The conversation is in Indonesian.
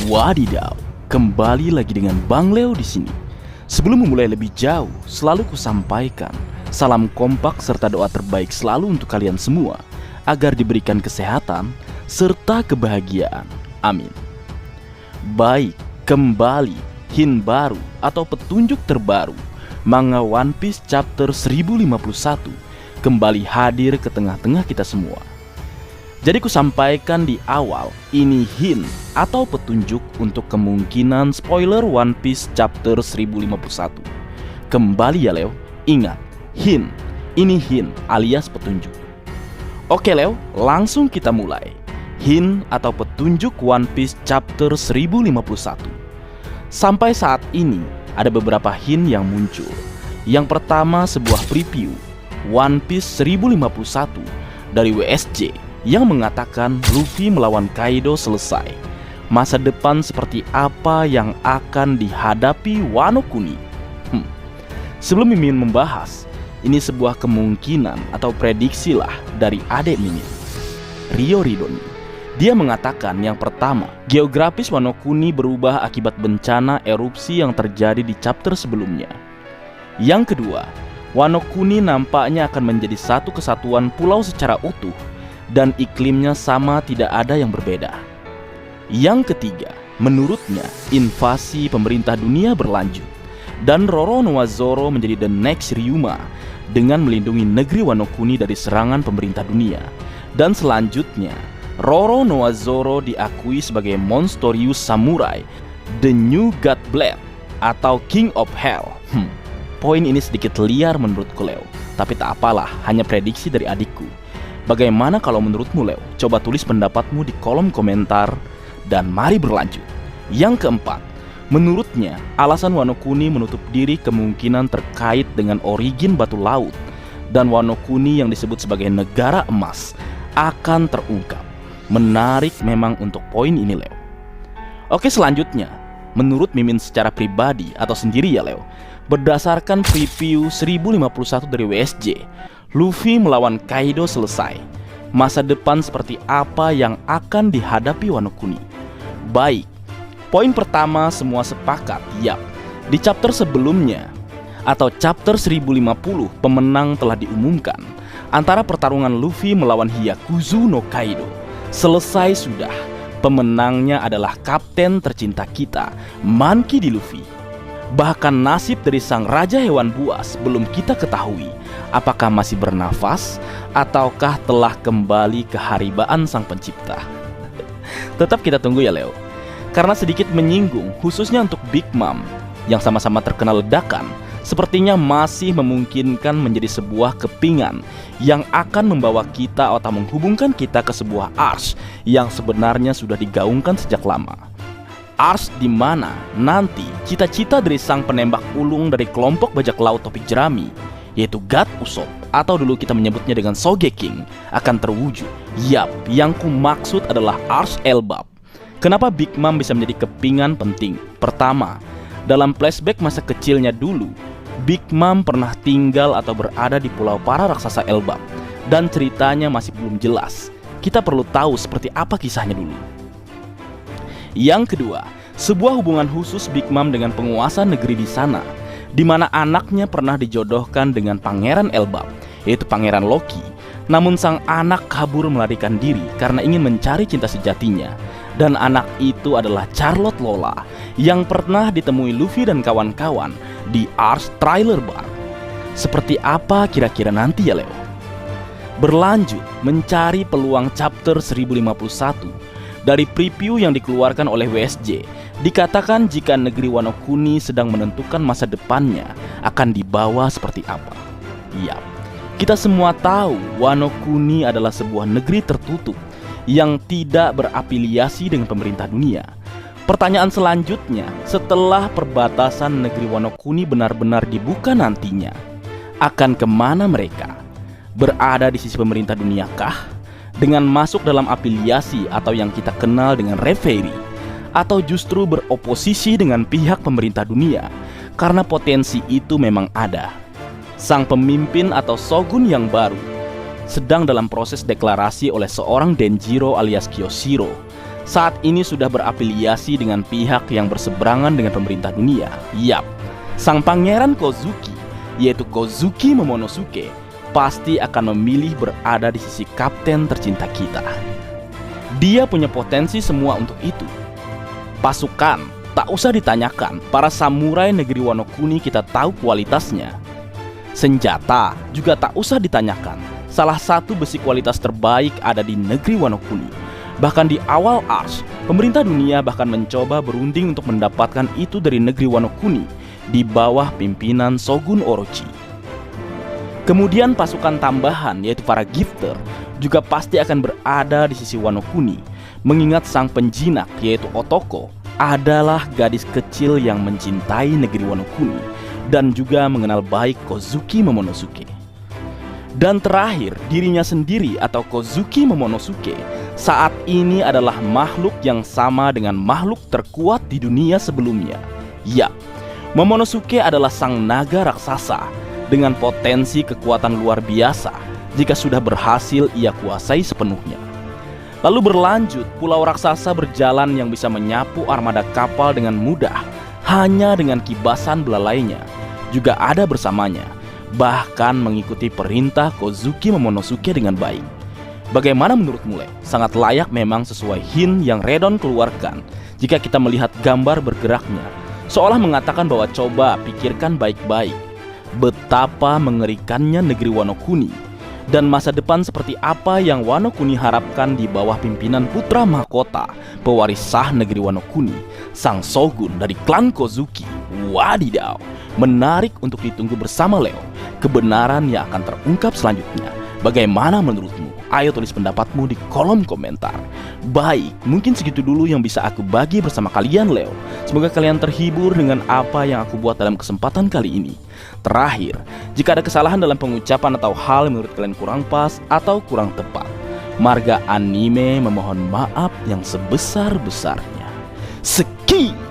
Wadidaw, kembali lagi dengan Bang Leo di sini. Sebelum memulai lebih jauh, selalu kusampaikan salam kompak serta doa terbaik selalu untuk kalian semua agar diberikan kesehatan serta kebahagiaan. Amin. Baik, kembali hin baru atau petunjuk terbaru manga One Piece chapter 1051 kembali hadir ke tengah-tengah kita semua. Jadi kusampaikan di awal, ini hint atau petunjuk untuk kemungkinan spoiler One Piece chapter 1051. Kembali ya Leo, ingat, hint, ini hint alias petunjuk. Oke Leo, langsung kita mulai. Hint atau petunjuk One Piece chapter 1051. Sampai saat ini, ada beberapa hint yang muncul. Yang pertama sebuah preview One Piece 1051 dari WSJ yang mengatakan Luffy melawan Kaido selesai. Masa depan seperti apa yang akan dihadapi Wano Kuni? Sebelum Mimin membahas, ini sebuah kemungkinan atau prediksi lah dari adik Mimin, Rio Ridoni. Dia mengatakan yang pertama, geografis Wano Kuni berubah akibat bencana erupsi yang terjadi di chapter sebelumnya. Yang kedua, Wano Kuni nampaknya akan menjadi satu kesatuan pulau secara utuh dan iklimnya sama, tidak ada yang berbeda. Yang ketiga, menurutnya invasi pemerintah dunia berlanjut dan Roronoa Zoro menjadi the next Ryuma dengan melindungi negeri Wano Kuni dari serangan pemerintah dunia. Dan selanjutnya, Roronoa Zoro diakui sebagai Monstorius Samurai, the new God Blade atau King of Hell. Poin ini sedikit liar menurutku Leo, tapi tak apalah, hanya prediksi dari adikku. Bagaimana kalau menurutmu Leo? Coba tulis pendapatmu di kolom komentar dan mari berlanjut. Yang keempat, menurutnya alasan Wano Kuni menutup diri kemungkinan terkait dengan origin batu laut dan Wano Kuni yang disebut sebagai negara emas akan terungkap. Menarik memang untuk poin ini Leo. Oke, selanjutnya, menurut Mimin secara pribadi atau sendiri ya Leo, berdasarkan preview 1051 dari WSJ, Luffy melawan Kaido selesai. Masa depan seperti apa yang akan dihadapi Wano Kuni? Baik, poin pertama semua sepakat, yap. Di chapter sebelumnya atau chapter 1050, pemenang telah diumumkan antara pertarungan Luffy melawan Hyakuzu no Kaido. Selesai sudah. Pemenangnya adalah kapten tercinta kita, Monkey D. Luffy. Bahkan nasib dari sang raja hewan buas belum kita ketahui. Apakah masih bernafas ataukah telah kembali ke haribaan sang pencipta? Tetap kita tunggu ya Leo. Karena sedikit menyinggung khususnya untuk Big Mom yang sama-sama terkenal ledakan, sepertinya masih memungkinkan menjadi sebuah kepingan yang akan membawa kita atau menghubungkan kita ke sebuah arc yang sebenarnya sudah digaungkan sejak lama. Arc di mana nanti cita-cita dari sang penembak ulung dari kelompok bajak laut topi jerami, yaitu God Usopp atau dulu kita menyebutnya dengan Sogeking, akan terwujud. Yap, yang ku maksud adalah Arc Elbap. Kenapa Big Mom bisa menjadi kepingan penting? Pertama, dalam flashback masa kecilnya dulu, Big Mom pernah tinggal atau berada di pulau para raksasa Elbap, dan ceritanya masih belum jelas. Kita perlu tahu seperti apa kisahnya dulu. Yang kedua, sebuah hubungan khusus Big Mom dengan penguasa negeri di sana, di mana anaknya pernah dijodohkan dengan Pangeran Elbap, yaitu Pangeran Loki. Namun sang anak kabur melarikan diri karena ingin mencari cinta sejatinya. Dan anak itu adalah Charlotte Lola yang pernah ditemui Luffy dan kawan-kawan di Arc Trailer Bar. Seperti apa kira-kira nanti ya Leo? Berlanjut mencari peluang chapter 1051. Dari preview yang dikeluarkan oleh WSJ, dikatakan jika negeri Wano Kuni sedang menentukan masa depannya akan dibawa seperti apa. Yap, kita semua tahu Wano Kuni adalah sebuah negeri tertutup yang tidak berafiliasi dengan pemerintah dunia. Pertanyaan selanjutnya, setelah perbatasan negeri Wano Kuni benar-benar dibuka nantinya, akan kemana mereka? Berada di sisi pemerintah dunia kah? Dengan masuk dalam afiliasi atau yang kita kenal dengan reverie, atau justru beroposisi dengan pihak pemerintah dunia? Karena potensi itu memang ada. Sang pemimpin atau shogun yang baru sedang dalam proses deklarasi oleh seorang Denjiro alias Kyoshiro saat ini sudah berafiliasi dengan pihak yang berseberangan dengan pemerintah dunia. Yap, sang pangeran Kozuki, yaitu Kozuki Momonosuke, pasti akan memilih berada di sisi kapten tercinta kita. Dia punya potensi semua untuk itu. Pasukan, tak usah ditanyakan, para samurai negeri Wano Kuni kita tahu kualitasnya. Senjata, juga tak usah ditanyakan, salah satu besi kualitas terbaik ada di negeri Wano Kuni. Bahkan di awal Arch, pemerintah dunia bahkan mencoba berunding untuk mendapatkan itu dari negeri Wano Kuni di bawah pimpinan Shogun Orochi. Kemudian pasukan tambahan, yaitu para gifter, juga pasti akan berada di sisi Wano Kuni, mengingat sang penjinak, yaitu Otoko, adalah gadis kecil yang mencintai negeri Wano Kuni dan juga mengenal baik Kozuki Momonosuke. Dan terakhir, dirinya sendiri atau Kozuki Momonosuke saat ini adalah makhluk yang sama dengan makhluk terkuat di dunia sebelumnya. Yap, Momonosuke adalah sang naga raksasa dengan potensi kekuatan luar biasa jika sudah berhasil ia kuasai sepenuhnya. Lalu berlanjut, pulau raksasa berjalan yang bisa menyapu armada kapal dengan mudah hanya dengan kibasan belalainya. Juga ada bersamanya, bahkan mengikuti perintah Kozuki Momonosuke dengan baik. Bagaimana menurutmu, Leo? Sangat layak memang sesuai hint yang Redon keluarkan jika kita melihat gambar bergeraknya, seolah mengatakan bahwa coba pikirkan baik-baik betapa mengerikannya negeri Wano Kuni dan masa depan seperti apa yang Wano Kuni harapkan di bawah pimpinan putra mahkota pewaris sah negeri Wano Kuni, sang shogun dari klan Kozuki. Wadidaw, menarik untuk ditunggu bersama Leo. Kebenaran yang akan terungkap selanjutnya. Bagaimana menurutmu? Ayo tulis pendapatmu di kolom komentar. Baik, mungkin segitu dulu yang bisa aku bagi bersama kalian, Leo. Semoga kalian terhibur dengan apa yang aku buat dalam kesempatan kali ini. Terakhir, jika ada kesalahan dalam pengucapan atau hal yang menurut kalian kurang pas atau kurang tepat, Marga Anime memohon maaf yang sebesar-besarnya. Sekian.